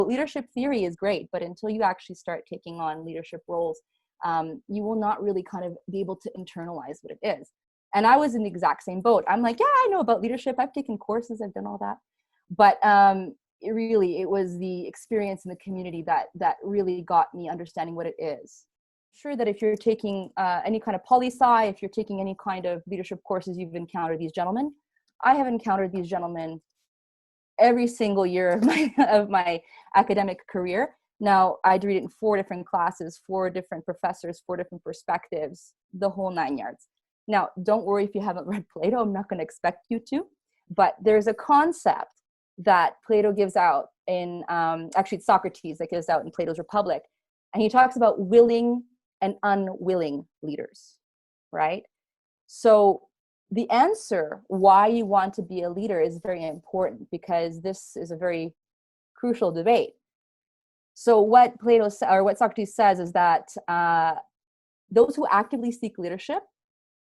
leadership theory is great, but until you actually start taking on leadership roles, you will not really kind of be able to internalize what it is. And I was in the exact same boat. I'm like, yeah, I know about leadership. I've taken courses. I've done all that. But it was the experience in the community that really got me understanding what it is. Sure that if you're taking any kind of poli-sci, if you're taking any kind of leadership courses, you've encountered these gentlemen. I have encountered these gentlemen every single year of my academic career. Now, I'd read it in 4 different classes, 4 different professors, 4 different perspectives, the whole 9 yards. Now, don't worry if you haven't read Plato. I'm not going to expect you to. But there's a concept that Plato gives out in, actually it's Socrates that gives out in Plato's Republic. And he talks about willing and unwilling leaders, right? So the answer why you want to be a leader is very important, because this is a very crucial debate. So what Socrates says is that those who actively seek leadership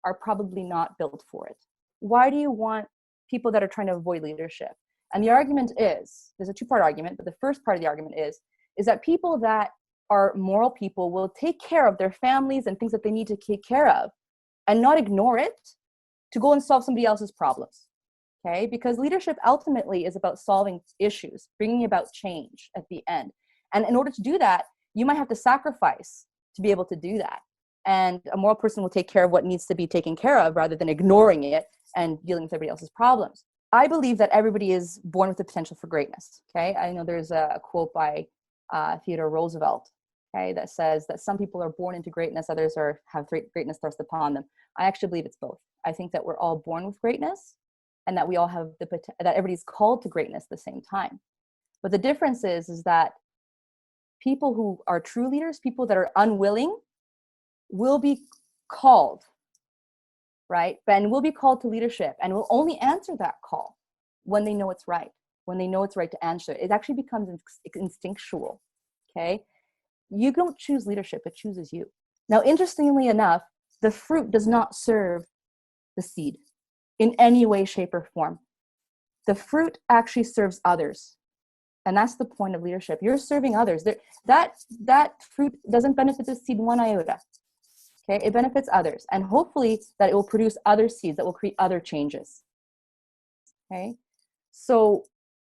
are probably not built for it. Why do you want people that are trying to avoid leadership? And the argument is, there's a 2-part argument, but the first part of the argument is that people that are moral people will take care of their families and things that they need to take care of and not ignore it to go and solve somebody else's problems, okay? Because leadership ultimately is about solving issues, bringing about change at the end. And in order to do that, you might have to sacrifice to be able to do that. And a moral person will take care of what needs to be taken care of rather than ignoring it and dealing with everybody else's problems. I believe that everybody is born with the potential for greatness, okay? I know there's a quote by Theodore Roosevelt, okay, that says that some people are born into greatness, others have greatness thrust upon them. I actually believe it's both. I think that we're all born with greatness, and that we all have that everybody's called to greatness at the same time. But the difference is that people who are true leaders, people that are unwilling, will be called, right? And will be called to leadership, and will only answer that call when they know it's right, when they know it's right to answer it. It actually becomes instinctual, okay? You don't choose leadership, it chooses you. Now, interestingly enough, the fruit does not serve the seed in any way, shape, or form. The fruit actually serves others. And that's the point of leadership. You're serving others. That fruit doesn't benefit the seed one iota. Okay, it benefits others. And hopefully that it will produce other seeds that will create other changes. Okay, so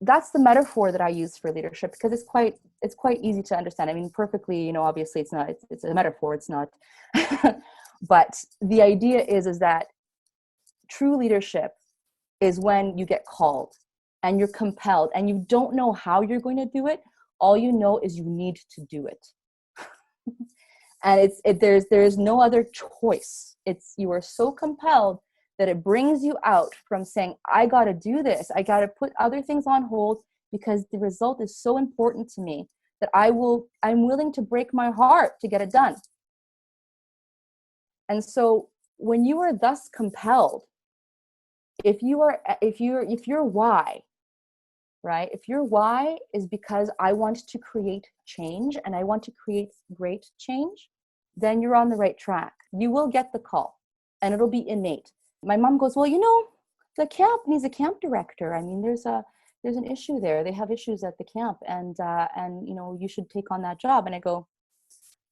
that's the metaphor that I use for leadership, because it's quite easy to understand. I mean, perfectly, obviously it's not, it's a metaphor, it's not. But the idea is that true leadership is when you get called and you're compelled and you don't know how you're going to do it. All you know is you need to do it. And there's no other choice. You are so compelled that it brings you out from saying, I got to do this. I got to put other things on hold because the result is so important to me that I'm willing to break my heart to get it done. And so when you are thus compelled, if your why, right? If your why is because I want to create change and I want to create great change, then you're on the right track. You will get the call and it'll be innate. My mom goes, well, the camp needs a camp director. I mean, there's an issue there. They have issues at the camp and you should take on that job. And I go,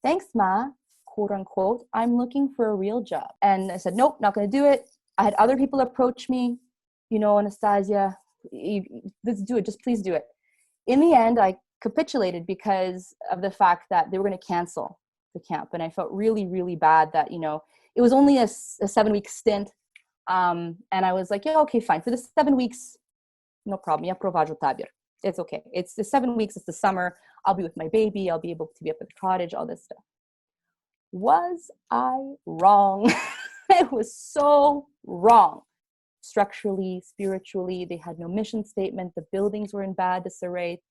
thanks, Ma, quote unquote. I'm looking for a real job. And I said, nope, not going to do it. I had other people approach me, Anastasia, let's do it. Just please do it. In the end, I capitulated because of the fact that they were going to cancel the camp. And I felt really, really bad that, it was only a 7-week stint. And I was like, yeah, okay, fine. For the 7 weeks, no problem. Я проводжу табір. It's okay. It's the 7 weeks. It's the summer. I'll be with my baby. I'll be able to be up at the cottage, all this stuff. Was I wrong? It was so wrong. Structurally, spiritually, they had no mission statement. The buildings were in bad disarray.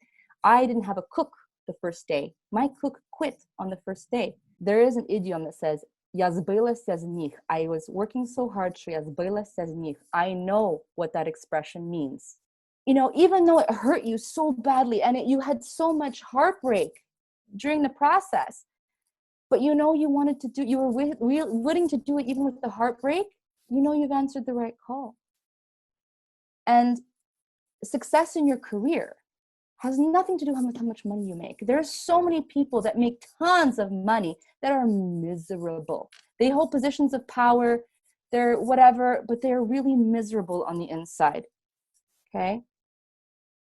I didn't have a cook the first day. My cook quit on the first day. There is an idiom that says, "Я збилася з ніг." I was working so hard, що я збилася з ніг. I know what that expression means. Even though it hurt you so badly and you had so much heartbreak during the process, but you wanted to do, you were willing to do it even with the heartbreak, you've answered the right call. And success in your career has nothing to do with how much money you make. There are so many people that make tons of money that are miserable. They hold positions of power, they're whatever, but they're really miserable on the inside. Okay?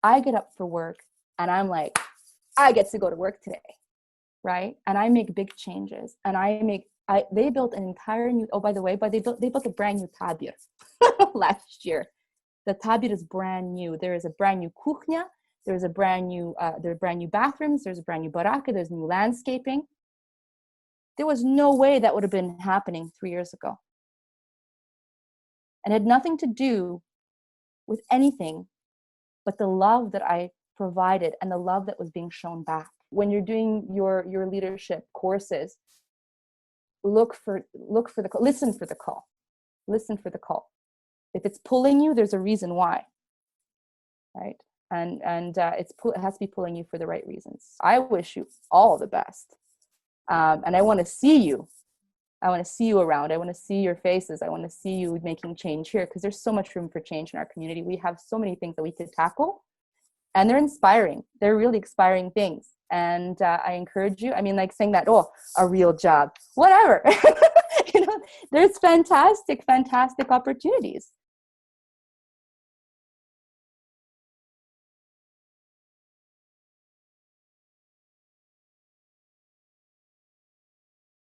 I get up for work and I'm like, I get to go to work today, right? And I make big changes. And they built an entire new, oh, by the way, but they built a brand new tabir last year. The tabir is brand new. There is a brand new kuchnia. There are brand new bathrooms. There's a brand new baraka. There's new landscaping. There was no way that would have been happening 3 years ago. And it had nothing to do with anything but the love that I provided and the love that was being shown back. When you're doing your leadership courses, listen for the call. Listen for the call. If it's pulling you, there's a reason why, right? And it has to be pulling you for the right reasons. I wish you all the best. And I want to see you. I want to see you around. I want to see your faces. I want to see you making change here, because there's so much room for change in our community. We have so many things that we could tackle, and they're inspiring. They're really inspiring things. And I encourage you. I mean, like saying that, oh, a real job, whatever. There's fantastic opportunities.